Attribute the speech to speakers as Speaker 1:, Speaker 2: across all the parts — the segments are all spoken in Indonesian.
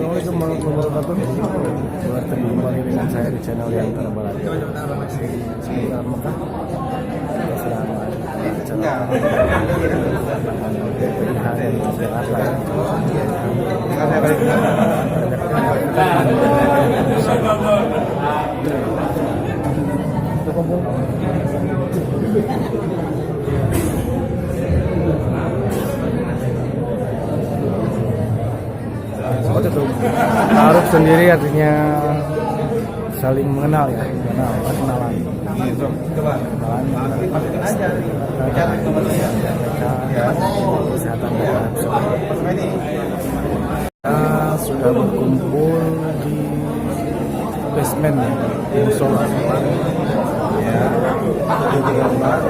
Speaker 1: Assalamualaikum warahmatullahi wabarakatuh. Bertemu kembali dengan saya di channel yang terbaru. Masih seputar Mekah. Seperti itu. Taruh sendiri artinya saling mengenal ya, kenalan. Kesehatan kita sudah berkumpul di basement di musola ya, di gambar.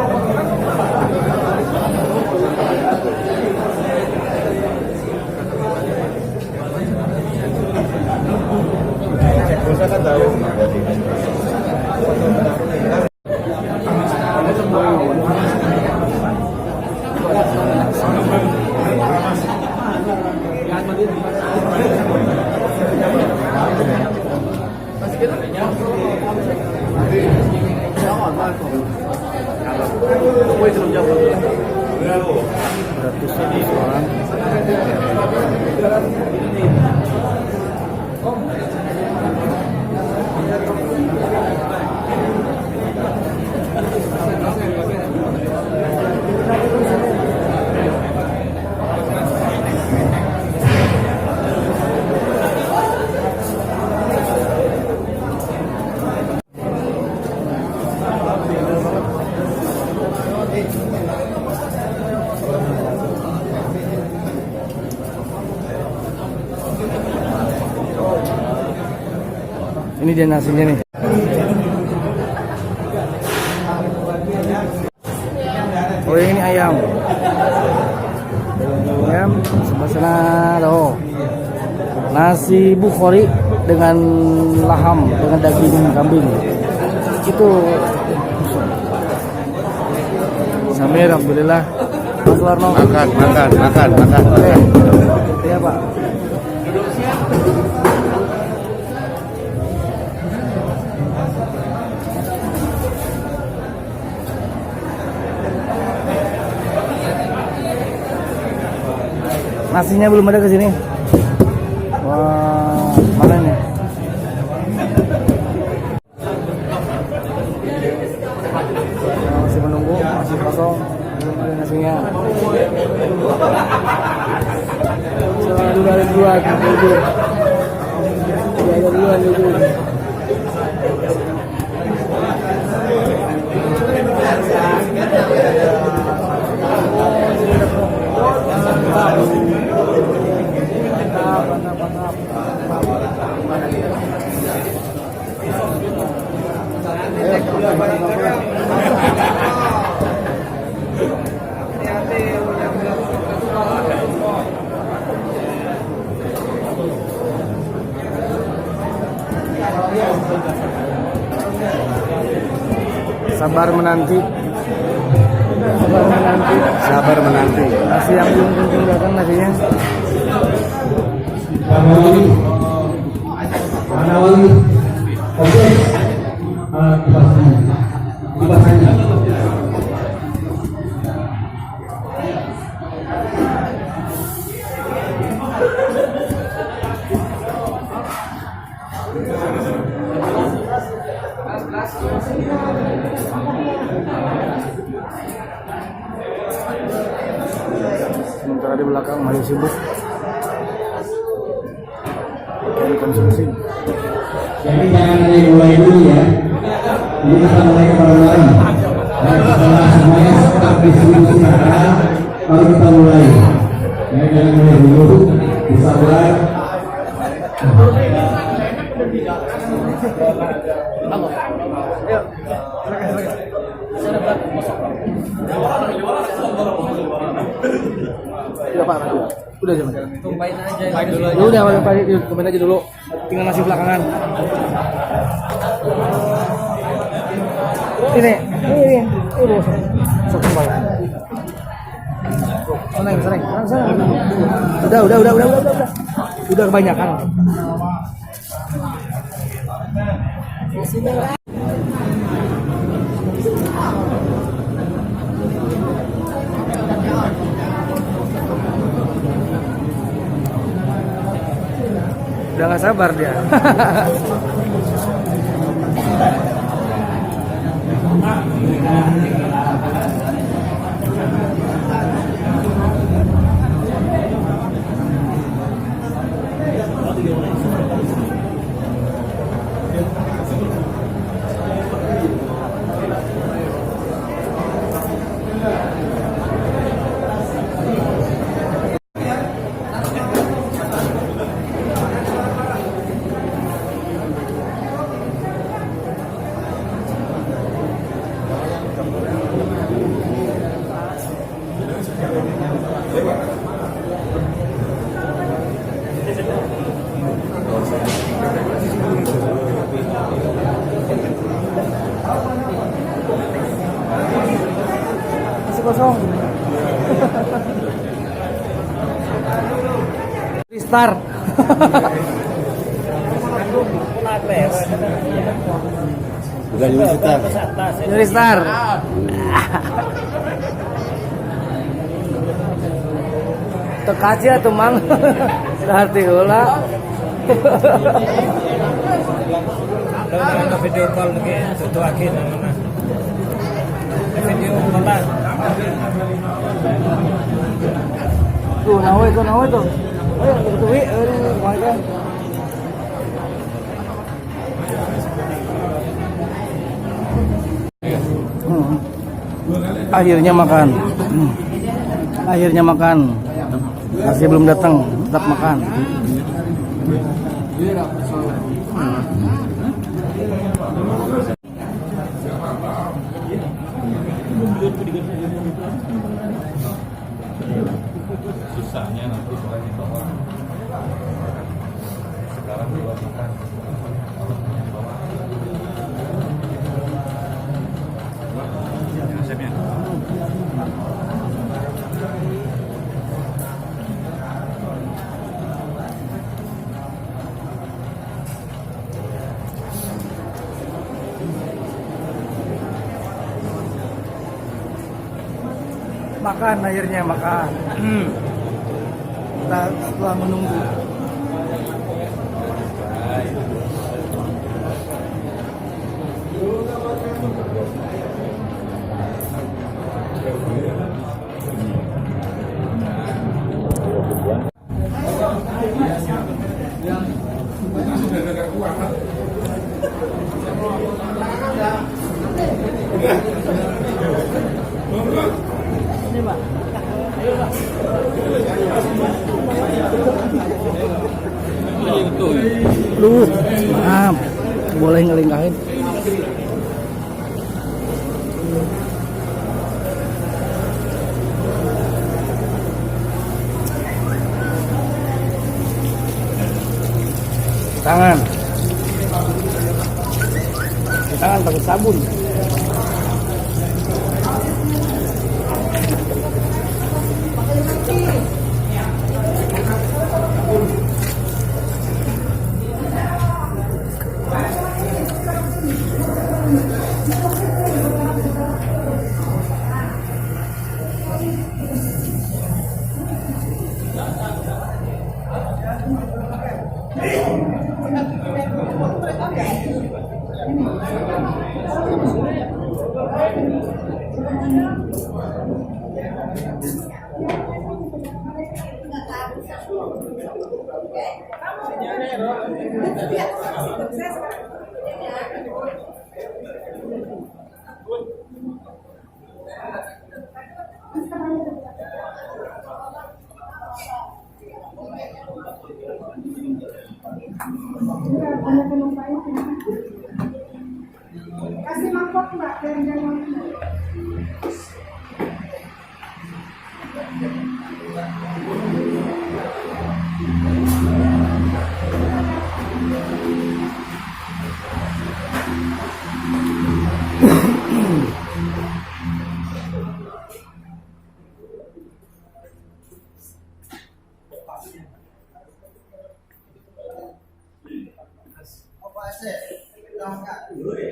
Speaker 1: Saya tahu. Beratus orang. Ini dia nasinya nih. Oh ini ayam. Ayam sebelah sana loh. Nasi bukhari dengan laham dengan daging kambing. Itu Samir, alhamdulillah. Mas Warno. Makan. Iya Pak. Nasinya belum ada ke sini. Wah, mana nih? Masih menunggu, masih kosong. Belum ada nasinya. Ada dua. Sabar menanti. Nasi yang belum kunjung datang nasinya. Sementara di belakang masih sibuk pakaian konsumsi.
Speaker 2: Jadi jangan mulai dulu ya. Ini kita mulai bareng-bareng. Dan setelah semuanya tetap diskusi baru kita mulai. Ya, jangan mulai dulu. Bisa mulai.
Speaker 1: Ya Pak, udah aja.
Speaker 3: Tumpahin aja.
Speaker 1: Udah tumpahin aja dulu. Tinggal nasi belakangan. Ini. Sok tumpah. Seneng. Udah. Udah kebanyakan. Udah nggak sabar dia. Masih kosong. Restart.
Speaker 2: Bukan restart.
Speaker 1: Restart. Tekaci atuh mang. Hati heula.
Speaker 3: Video call lagi tuh akhir mana video call
Speaker 1: Tuh nawe tuh. Ayo tuh wi kemarin. Akhirnya makan. Akhirnya makan. Masih belum datang, tetap makan.
Speaker 3: susahnya nanti soalnya bahwa sekarang belum makan resepnya.
Speaker 1: Makan akhirnya makan. Setelah menunggu. Lu, maaf, boleh ngelingkahin. Tangan pakai sabun.
Speaker 4: Kasih mangkok mbak, jangan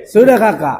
Speaker 1: Sudah kakak.